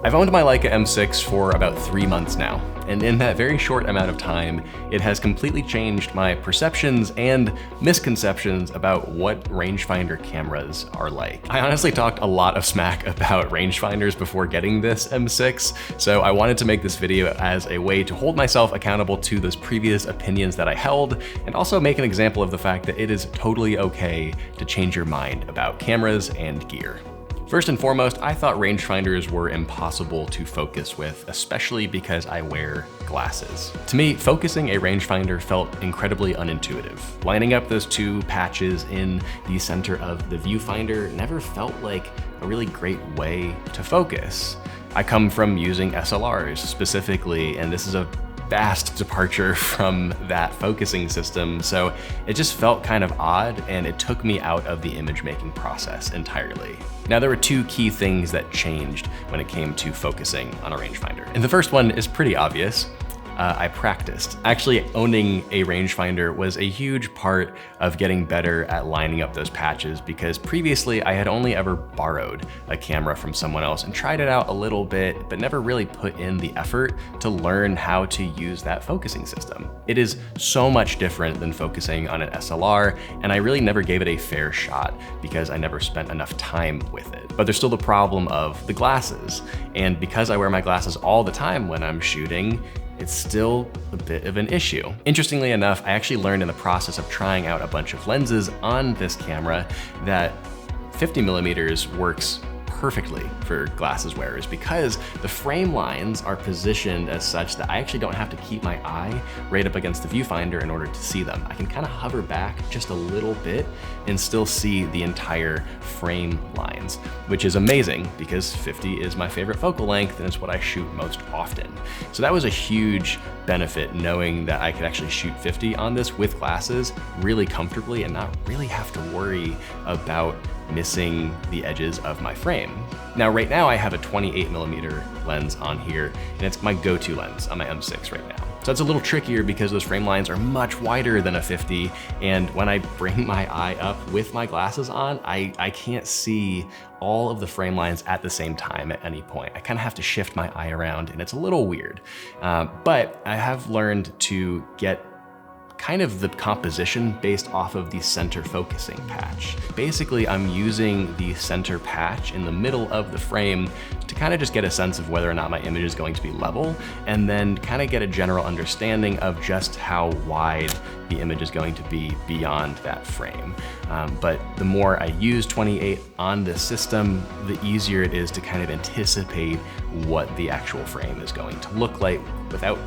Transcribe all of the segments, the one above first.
I've owned my Leica M6 for about 3 months now, and in that very short amount of time, it has completely changed my perceptions and misconceptions about what rangefinder cameras are like. I honestly talked a lot of smack about rangefinders before getting this M6, so I wanted to make this video as a way to hold myself accountable to those previous opinions that I held, and also make an example of the fact that it is totally okay to change your mind about cameras and gear. First and foremost, I thought rangefinders were impossible to focus with, especially because I wear glasses. To me, focusing a rangefinder felt incredibly unintuitive. Lining up those two patches in the center of the viewfinder never felt like a really great way to focus. I come from using SLRs specifically, and this is a vast departure from that focusing system, so it just felt kind of odd, and it took me out of the image making process entirely. Now, there were two key things that changed when it came to focusing on a rangefinder. And the first one is pretty obvious. I practiced. Actually, owning a rangefinder was a huge part of getting better at lining up those patches, because previously I had only ever borrowed a camera from someone else and tried it out a little bit, but never really put in the effort to learn how to use that focusing system. It is so much different than focusing on an SLR, and I really never gave it a fair shot because I never spent enough time with it. But there's still the problem of the glasses, and because I wear my glasses all the time when I'm shooting, it's still a bit of an issue. Interestingly enough, I actually learned in the process of trying out a bunch of lenses on this camera that 50mm works perfectly for glasses wearers, because the frame lines are positioned as such that I actually don't have to keep my eye right up against the viewfinder in order to see them. I can kind of hover back just a little bit and still see the entire frame lines, which is amazing because 50 is my favorite focal length and it's what I shoot most often. So that was a huge benefit, knowing that I could actually shoot 50 on this with glasses really comfortably and not really have to worry about missing the edges of my frame. Now, right now I have a 28mm lens on here, and it's my go-to lens on my M6 right now. So it's a little trickier because those frame lines are much wider than a 50, and when I bring my eye up with my glasses on, I can't see all of the frame lines at the same time at any point. I kind of have to shift my eye around, and it's a little weird. But I have learned to get kind of the composition based off of the center focusing patch. Basically, I'm using the center patch in the middle of the frame to kind of just get a sense of whether or not my image is going to be level, and then kind of get a general understanding of just how wide the image is going to be beyond that frame. But the more I use 28 on this system, the easier it is to kind of anticipate what the actual frame is going to look like without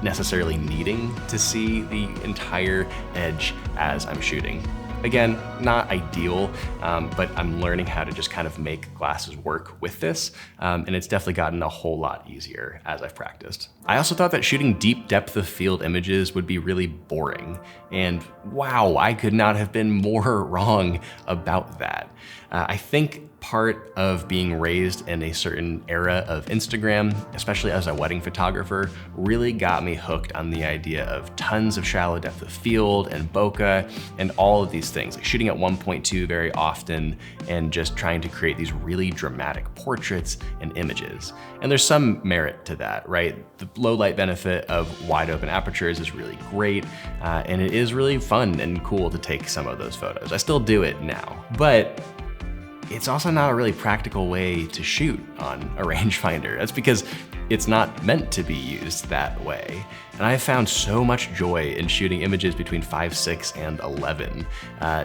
necessarily needing to see the entire edge as I'm shooting. Again, not ideal, but I'm learning how to just kind of make glasses work with this, and it's definitely gotten a whole lot easier as I've practiced. I also thought that shooting deep depth of field images would be really boring, and wow, I could not have been more wrong about that. I think part of being raised in a certain era of Instagram, especially as a wedding photographer, really got me hooked on the idea of tons of shallow depth of field and bokeh and all of these things, like shooting at 1.2 very often and just trying to create these really dramatic portraits and images. And there's some merit to that, right? The low light benefit of wide open apertures is really great, and it is really fun and cool to take some of those photos. I still do it now, but it's also not a really practical way to shoot on a rangefinder. That's because it's not meant to be used that way. And I have found so much joy in shooting images between 5.6 and 11,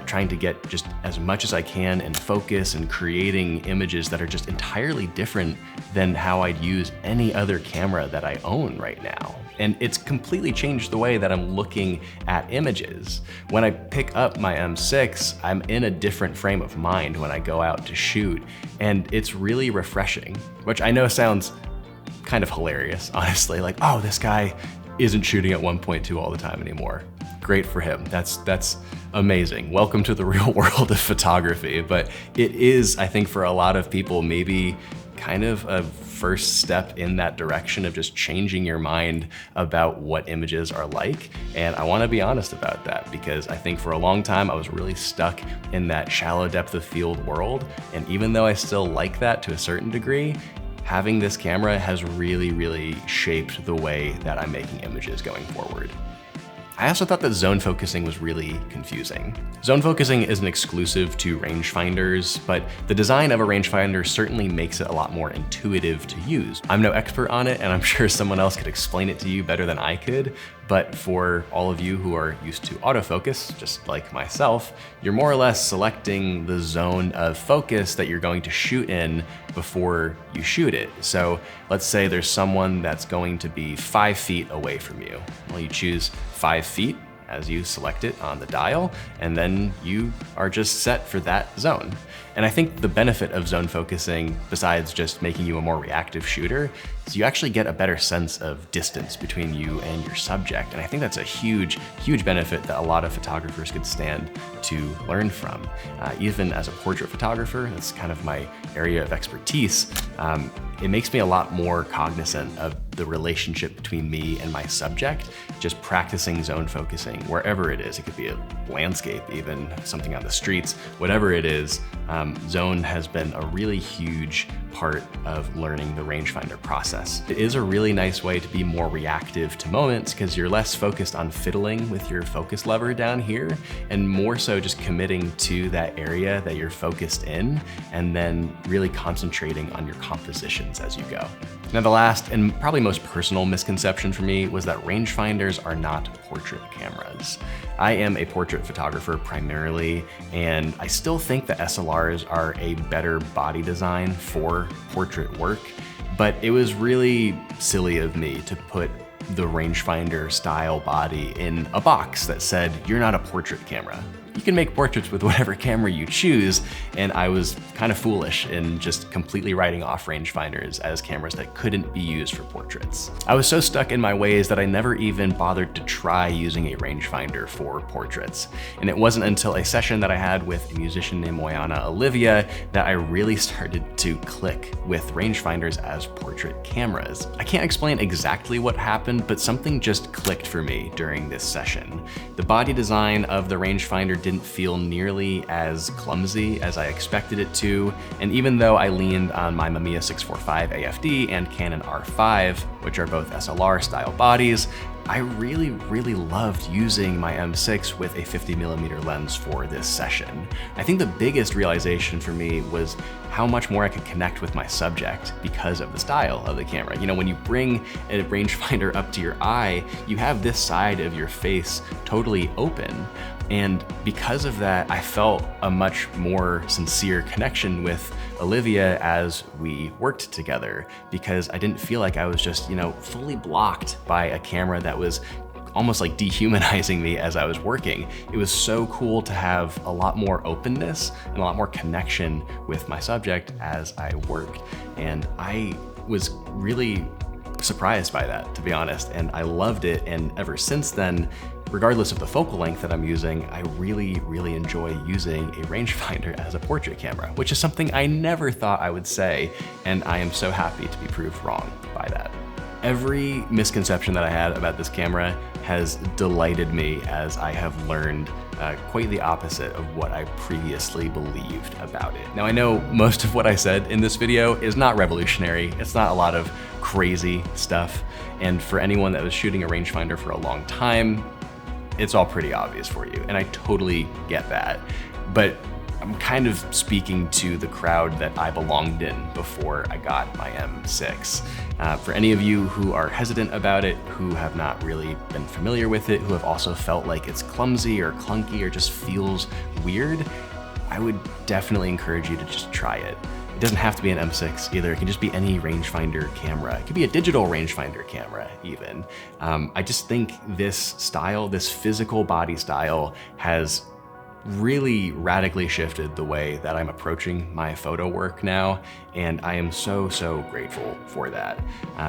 trying to get just as much as I can in focus and creating images that are just entirely different than how I'd use any other camera that I own right now. And it's completely changed the way that I'm looking at images. When I pick up my M6, I'm in a different frame of mind when I go out to shoot, and it's really refreshing, which I know sounds kind of hilarious, honestly. Like, oh, this guy isn't shooting at 1.2 all the time anymore. Great for him. That's amazing. Welcome to the real world of photography. But it is, I think, for a lot of people, maybe kind of a first step in that direction of just changing your mind about what images are like. And I want to be honest about that, because I think for a long time I was really stuck in that shallow depth of field world. And even though I still like that to a certain degree, having this camera has really shaped the way that I'm making images going forward. I also thought that zone focusing was really confusing. Zone focusing isn't exclusive to rangefinders, but the design of a rangefinder certainly makes it a lot more intuitive to use. I'm no expert on it, and I'm sure someone else could explain it to you better than I could, but for all of you who are used to autofocus, just like myself, you're more or less selecting the zone of focus that you're going to shoot in before you shoot it. So let's say there's someone that's going to be 5 feet away from you. Well, you choose 5 feet as you select it on the dial, and then you are just set for that zone. And I think the benefit of zone focusing, besides just making you a more reactive shooter, is you actually get a better sense of distance between you and your subject. And I think that's a huge benefit that a lot of photographers could stand to learn from. Even as a portrait photographer, that's kind of my area of expertise, it makes me a lot more cognizant of the relationship between me and my subject, just practicing zone focusing wherever it is. It could be a landscape, even something on the streets, whatever it is. Zone has been a really huge part of learning the rangefinder process. It is a really nice way to be more reactive to moments because you're less focused on fiddling with your focus lever down here and more so just committing to that area that you're focused in and then really concentrating on your compositions as you go. Now, the last and probably most personal misconception for me was that rangefinders are not portrait cameras. I am a portrait photographer primarily, and I still think that SLRs are a better body design for portrait work, but it was really silly of me to put the rangefinder style body in a box that said, "You're not a portrait camera." You can make portraits with whatever camera you choose, and I was kind of foolish in just completely writing off rangefinders as cameras that couldn't be used for portraits. I was so stuck in my ways that I never even bothered to try using a rangefinder for portraits. And it wasn't until a session that I had with a musician named Moyana Olivia that I really started to click with rangefinders as portrait cameras. I can't explain exactly what happened, but something just clicked for me during this session. The body design of the rangefinder didn't feel nearly as clumsy as I expected it to, and even though I leaned on my Mamiya 645 AFD and Canon R5, which are both SLR style bodies, I really loved using my M6 with a 50mm lens for this session. I think the biggest realization for me was how much more I could connect with my subject because of the style of the camera. You know, when you bring a rangefinder up to your eye, you have this side of your face totally open. And because of that, I felt a much more sincere connection with Olivia as we worked together, because I didn't feel like I was just, fully blocked by a camera that was almost like dehumanizing me as I was working. It was so cool to have a lot more openness and a lot more connection with my subject as I worked. And I was really surprised by that, to be honest, and I loved it. And ever since then, regardless of the focal length that I'm using, I really enjoy using a rangefinder as a portrait camera, which is something I never thought I would say, and I am so happy to be proved wrong by that. Every misconception that I had about this camera has delighted me as I have learned quite the opposite of what I previously believed about it. Now, I know most of what I said in this video is not revolutionary. It's not a lot of crazy stuff. And for anyone that was shooting a rangefinder for a long time, it's all pretty obvious for you. And I totally get that. But I'm kind of speaking to the crowd that I belonged in before I got my M6. For any of you who are hesitant about it, who have not really been familiar with it, who have also felt like it's clumsy or clunky or just feels weird, I would definitely encourage you to just try it. It doesn't have to be an M6 either. It can just be any rangefinder camera. It could be a digital rangefinder camera even. I just think this style, this physical body style, has really radically shifted the way that I'm approaching my photo work now, and I am so grateful for that.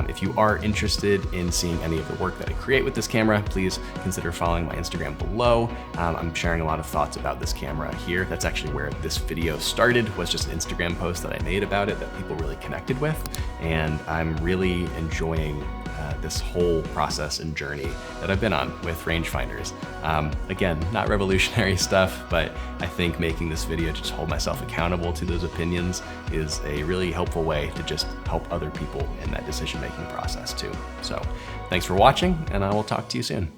If you are interested in seeing any of the work that I create with this camera, please consider following my Instagram below. I'm sharing a lot of thoughts about this camera here. That's actually where this video started, was just an Instagram post that I made about it that people really connected with, and I'm really enjoying this whole process and journey that I've been on with rangefinders. Again, not revolutionary stuff, but I think making this video to just hold myself accountable to those opinions is a really helpful way to just help other people in that decision-making process too. So thanks for watching, and I will talk to you soon.